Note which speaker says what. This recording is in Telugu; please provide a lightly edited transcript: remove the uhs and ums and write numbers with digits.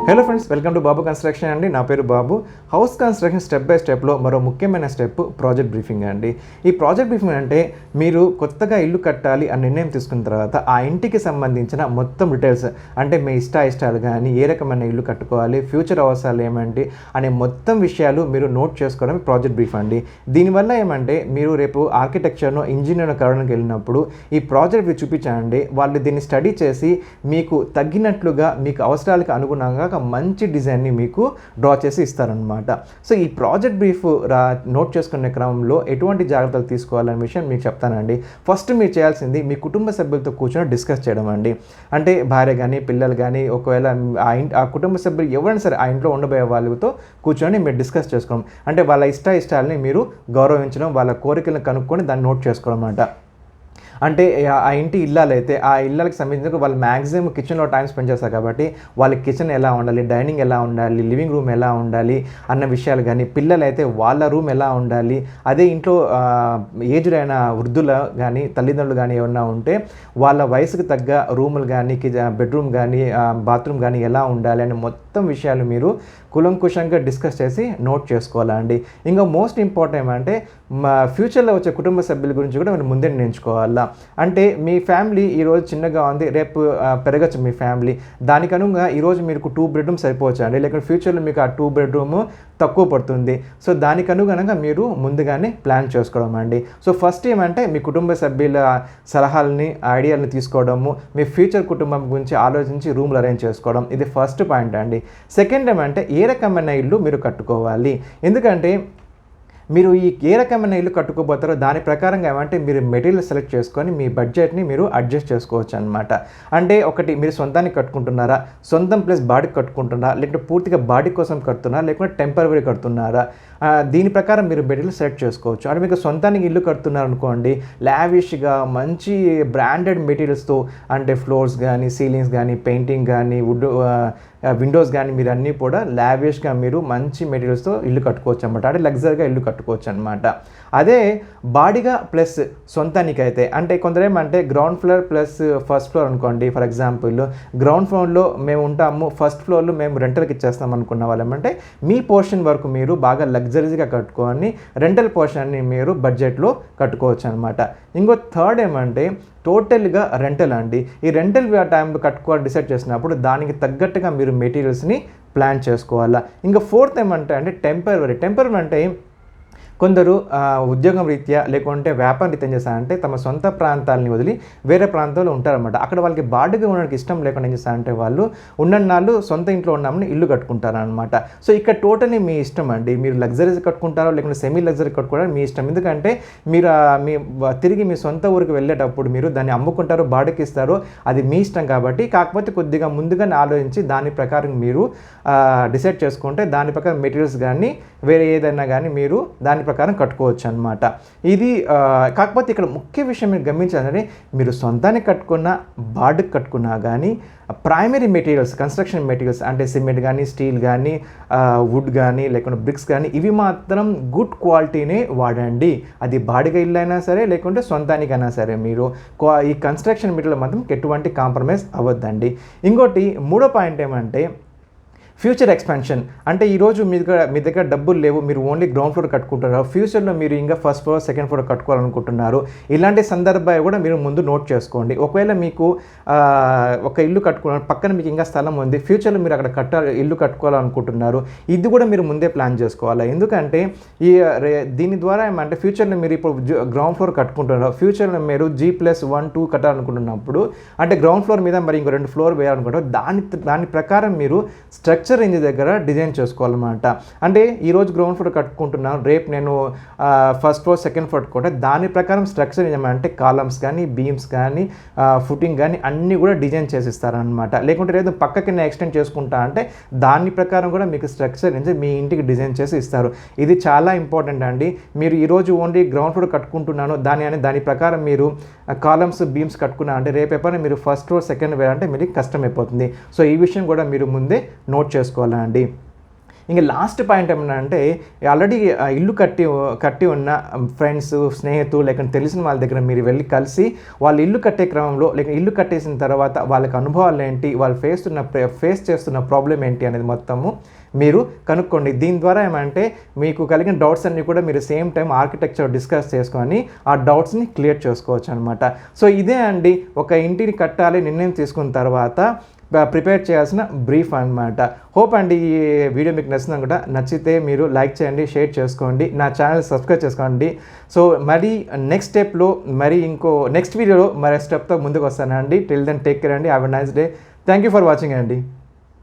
Speaker 1: Hello friends, welcome to Babu construction అండి. నా పేరు బాబు. హౌస్ కన్స్ట్రక్షన్ స్టెప్ బై స్టెప్లో మరో ముఖ్యమైన స్టెప్ ప్రాజెక్ట్ బ్రీఫింగ్ అండి. ఈ ప్రాజెక్ట్ బ్రీఫింగ్ అంటే మీరు కొత్తగా ఇల్లు కట్టాలి అని నిర్ణయం తీసుకున్న తర్వాత ఆ ఇంటికి సంబంధించిన మొత్తం డీటెయిల్స్, అంటే మీ ఇష్టాలు కానీ, ఏ రకమైన ఇల్లు కట్టుకోవాలి, ఫ్యూచర్ అవసరాలు ఏమంటే అనే మొత్తం విషయాలు మీరు నోట్ చేసుకోవడం ప్రాజెక్ట్ బ్రీఫ్ అండి. దీనివల్ల ఏమంటే మీరు రేపు ఆర్కిటెక్చర్ను, ఇంజనీర్ను కలవడానికి వెళ్ళినప్పుడు ఈ ప్రాజెక్ట్ చూపించండి, వాళ్ళు దీన్ని స్టడీ చేసి మీకు తగ్గినట్లుగా మీకు అవసరాలకు అనుగుణంగా మంచి డిజైన్ని మీకు డ్రా చేసి ఇస్తారనమాట. సో ఈ ప్రాజెక్ట్ బ్రీఫ్ నోట్ చేసుకునే క్రమంలో ఎటువంటి జాగ్రత్తలు తీసుకోవాలనే విషయం మీకు చెప్తానండి. ఫస్ట్ మీరు చేయాల్సింది మీ కుటుంబ సభ్యులతో కూర్చొని డిస్కస్ చేయడం అండి. అంటే భార్య కానీ, పిల్లలు కానీ, ఒకవేళ ఆ కుటుంబ సభ్యులు ఎవరైనా సరే ఆ ఇంట్లో ఉండబోయే వాళ్ళతో కూర్చొని మీరు డిస్కస్ చేసుకోవడం, అంటే వాళ్ళ ఇష్టాలని మీరు గౌరవించడం, వాళ్ళ కోరికలను కనుక్కొని దాన్ని నోట్ చేసుకోవడం అన్నమాట. అంటే ఆ ఇంటి ఇళ్ళైతే ఆ ఇళ్ళకి సంబంధించిన వాళ్ళు మ్యాక్సిమం కిచెన్లో టైం స్పెండ్ చేస్తారు కాబట్టి వాళ్ళకి కిచెన్ ఎలా ఉండాలి, డైనింగ్ ఎలా ఉండాలి, లివింగ్ రూమ్ ఎలా ఉండాలి అన్న విషయాలు కానీ, పిల్లలైతే వాళ్ళ రూమ్ ఎలా ఉండాలి, అదే ఇంట్లో ఏజ్డ్ అయిన వృద్ధులు కానీ, తల్లిదండ్రులు కానీ ఏమన్నా ఉంటే వాళ్ళ వయసుకు తగ్గ రూములు కానీ, బెడ్రూమ్ కానీ, బాత్రూమ్ కానీ ఎలా ఉండాలి అనే మొత్తం విషయాలు మీరు కులంకుశంగా డిస్కస్ చేసి నోట్ చేసుకోవాలండి. ఇంకా మోస్ట్ ఇంపార్టెంట్ ఏమంటే ఫ్యూచర్లో వచ్చే కుటుంబ సభ్యుల గురించి కూడా మీరు ముందే నేర్చుకోవాలా. అంటే మీ ఫ్యామిలీ ఈరోజు చిన్నగా ఉంది, రేపు పెరగచ్చు మీ ఫ్యామిలీ, దానికి అనుగుణంగా ఈరోజు మీకు 2 బెడ్రూమ్స్ అయిపోవచ్చు అండి, లేకపోతే ఫ్యూచర్లో మీకు ఆ 2 బెడ్రూమ్ తక్కువ పడుతుంది. సో దానికి అనుగుణంగా మీరు ముందుగానే ప్లాన్ చేసుకోవడం అండి. సో ఫస్ట్ ఏమంటే మీ కుటుంబ సభ్యుల సలహాలని, ఐడియాలని తీసుకోవడము, మీ ఫ్యూచర్ కుటుంబం గురించి ఆలోచించి రూమ్లు అరేంజ్ చేసుకోవడం, ఇది ఫస్ట్ పాయింట్ అండి. సెకండ్ ఏమంటే ఏ రకమైన ఇల్లు మీరు కట్టుకోవాలి, ఎందుకంటే మీరు ఏ రకమైన ఇల్లు కట్టుకోబోతారో దాని ప్రకారంగా ఏమంటే మీరు మెటీరియల్ సెలెక్ట్ చేసుకొని మీ బడ్జెట్ని మీరు అడ్జస్ట్ చేసుకోవచ్చు అనమాట. అంటే ఒకటి, మీరు సొంతానికి కట్టుకుంటున్నారా, సొంతం ప్లస్ బాడీకి కట్టుకుంటున్నారా, లేకపోతే పూర్తిగా బాడీ కోసం కడుతున్నారా, లేకపోతే టెంపరరీ కడుతున్నారా, దీని ప్రకారం మీరు మెటీరియల్ సెలెక్ట్ చేసుకోవచ్చు. అంటే మీకు సొంతానికి ఇల్లు కడుతున్నారు అనుకోండి, లావిష్గా మంచి బ్రాండెడ్ మెటీరియల్స్తో, అంటే ఫ్లోర్స్ కానీ, సీలింగ్స్ కానీ, పెయింటింగ్ కానీ, వుడ్ విండోస్ కానీ, మీరు అన్నీ కూడా లావిష్గా మీరు మంచి మెటీరియల్స్తో ఇల్లు కట్టుకోవచ్చు అనమాట. అంటే లగ్జరీగా ఇల్లు కట్టుకోవచ్చు అనమాట. అదే బాడీగా ప్లస్ సొంతానికి అయితే, అంటే కొందరు ఏమంటే ground floor plus first floor అనుకోండి. ఫర్ ఎగ్జాంపుల్ గ్రౌండ్ ఫ్లోర్లో మేము ఉంటాము, ఫస్ట్ ఫ్లోర్లో మేము రెంటల్కి ఇచ్చేస్తాం అనుకున్న వాళ్ళమంటే మీ పోర్షన్ వరకు మీరు బాగా లగ్జరీగా కట్టుకొని రెంటల్ పోర్షన్ని మీరు బడ్జెట్లో కట్టుకోవచ్చు అనమాట. ఇంకో థర్డ్ ఏమంటే టోటల్గా రెంటల్ అండి. ఈ రెంటల్ టైంలో కట్టుకోవాలి డిసైడ్ చేసినప్పుడు దానికి తగ్గట్టుగా మీరు మెటీరియల్స్ని ప్లాన్ చేసుకోవాలా. ఇంకా ఫోర్త్ ఏమంటే అంటే టెంపరరీ అంటే కొందరు ఉద్యోగం రీత్యా లేకుంటే వ్యాపార రీత్యా ఏం చేస్తారంటే తమ సొంత ప్రాంతాలని వదిలి వేరే ప్రాంతాల్లో ఉంటారన్నమాట. అక్కడ వాళ్ళకి బాడుగా ఉండడానికి ఇష్టం లేకుండా ఏం చేస్తారంటే వాళ్ళు ఉన్నన్నాళ్ళు సొంత ఇంట్లో ఉన్నామని ఇల్లు కట్టుకుంటారనమాట. సో ఇక్కడ టోటలీ మీ ఇష్టం అండి, మీరు లగ్జరీస్ కట్టుకుంటారో లేకుంటే సెమీ లగ్జరీ కట్టుకోవడం మీ ఇష్టం. ఎందుకంటే మీరు తిరిగి మీ సొంత ఊరికి వెళ్ళేటప్పుడు మీరు దాన్ని అమ్ముకుంటారో బాడుకి ఇస్తారో అది మీ ఇష్టం కాబట్టి, కాకపోతే కొద్దిగా ముందుగానే ఆలోచించి దాని ప్రకారం మీరు డిసైడ్ చేసుకుంటే దాని ప్రకారం మెటీరియల్స్ కానీ వేరే ఏదైనా కానీ మీరు దాని ప్రకారం కట్టుకోవచ్చు అనమాట. ఇది కాకపోతే ఇక్కడ ముఖ్య విషయం మీరు గమనించాలంటే మీరు సొంతానికి కట్టుకున్నా, బాడుకి కట్టుకున్నా కానీ ప్రైమరీ మెటీరియల్స్, కన్స్ట్రక్షన్ మెటీరియల్స్ అంటే సిమెంట్ కానీ, స్టీల్ కానీ, వుడ్ కానీ, లేకుంటే బ్రిక్స్ కానీ, ఇవి మాత్రం గుడ్ క్వాలిటీనే వాడండి. అది బాడిగ ఇల్లు అయినా సరే లేకుంటే సొంతానికైనా సరే మీరు ఈ కన్స్ట్రక్షన్ మెటీరియల్ మాత్రం ఎటువంటి కాంప్రమైజ్ అవ్వద్దండి. ఇంకోటి మూడో పాయింట్ ఏమంటే ఫ్యూచర్ ఎక్స్పాన్షన్. అంటే ఈరోజు మీ దగ్గర డబ్బులు లేవు, మీరు ఓన్లీ గ్రౌండ్ ఫ్లోర్ కట్టుకుంటున్నారు, ఫ్యూచర్లో మీరు ఇంకా ఫస్ట్ ఫ్లోర్, సెకండ్ ఫ్లోర్ కట్టుకోవాలనుకుంటున్నారు, ఇలాంటి సందర్భాలు కూడా మీరు ముందు నోట్ చేసుకోండి. ఒకవేళ మీకు ఒక ఇల్లు కట్టుకున్నారు, పక్కన మీకు ఇంకా స్థలం ఉంది, ఫ్యూచర్లో మీరు అక్కడ ఇల్లు కట్టుకోవాలనుకుంటున్నారు, ఇది కూడా మీరు ముందే ప్లాన్ చేసుకోవాలి. ఎందుకంటే దీని ద్వారా ఏమంటే ఫ్యూచర్లో మీరు ఇప్పుడు గ్రౌండ్ ఫ్లోర్ కట్టుకుంటున్నారు, ఫ్యూచర్లో మీరు G+1, 2 కట్టాలనుకుంటున్నప్పుడు, అంటే గ్రౌండ్ ఫ్లోర్ మీద మరి ఇంకో 2 ఫ్లోర్ వేయాలనుకుంటారు, దాని ప్రకారం మీరు స్ట్రక్చర్ రేంజ్ దగ్గర డిజైన్ చేసుకోవాలన్నమాట. అంటే ఈరోజు గ్రౌండ్ ఫ్లోర్ కట్టుకుంటున్నాను, రేపు నేను ఫస్ట్ ఫ్లోర్, సెకండ్ ఫ్లోర్ కట్టుకుంటే దాని ప్రకారం స్ట్రక్చర్ ఏమంటే కాలమ్స్ కానీ, బీమ్స్ కానీ, ఫుటింగ్ కానీ అన్నీ కూడా డిజైన్ చేసిస్తారనమాట. లేకుంటే లేదు పక్కకి నేను ఎక్స్టెండ్ చేసుకుంటా అంటే దాని ప్రకారం కూడా మీకు స్ట్రక్చర్ నుంచి మీ ఇంటికి డిజైన్ చేసి ఇస్తారు. ఇది చాలా ఇంపార్టెంట్ అండి. మీరు ఈరోజు ఓన్లీ గ్రౌండ్ ఫ్లోర్ కట్టుకుంటున్నాను దాని ప్రకారం మీరు కాలమ్స్, బీమ్స్ కట్టుకున్నా అంటే రేపు ఎప్పుడైనా మీరు ఫస్ట్ ఫ్లోర్, సెకండ్ వేయాలంటే మీకు కష్టం అయిపోతుంది. సో ఈ విషయం కూడా మీరు ముందే నోట్ చేసుకోవాలండి. ఇంక లాస్ట్ పాయింట్ ఏమన్నా అంటే ఆల్రెడీ ఇల్లు కట్టి ఉన్న ఫ్రెండ్స్, స్నేహితులు లేకపోతే తెలిసిన వాళ్ళ దగ్గర మీరు వెళ్ళి కలిసి వాళ్ళు ఇల్లు కట్టే క్రమంలో లేక ఇల్లు కట్టేసిన తర్వాత వాళ్ళకి అనుభవాలు ఏంటి, వాళ్ళు ఫేస్ చేస్తున్న ప్రాబ్లం ఏంటి అనేది మొత్తము మీరు కనుక్కోండి. దీని ద్వారా ఏమంటే మీకు కలిగిన డౌట్స్ అన్నీ కూడా మీరు సేమ్ టైం ఆర్కిటెక్చర్ డిస్కస్ చేసుకొని ఆ డౌట్స్ని క్లియర్ చేసుకోవచ్చు అనమాట. సో ఇదే అండి ఒక ఇంటిని కట్టాలి నిర్ణయం తీసుకున్న తర్వాత ప్రిపేర్ చేయాల్సిన బ్రీఫ్ అనమాట. హోప్ అండి ఈ వీడియో మీకు నచ్చింది కూడా. నచ్చితే మీరు లైక్ చేయండి, షేర్ చేసుకోండి, నా ఛానల్ సబ్స్క్రైబ్ చేసుకోండి. సో మరి నెక్స్ట్ స్టెప్లో నెక్స్ట్ వీడియోలో మరి స్టెప్తో ముందుకు వస్తానండి. టిల్ దెన్ టేక్ కేర్ అండి. Have a nice day. Thank you for watching అండి.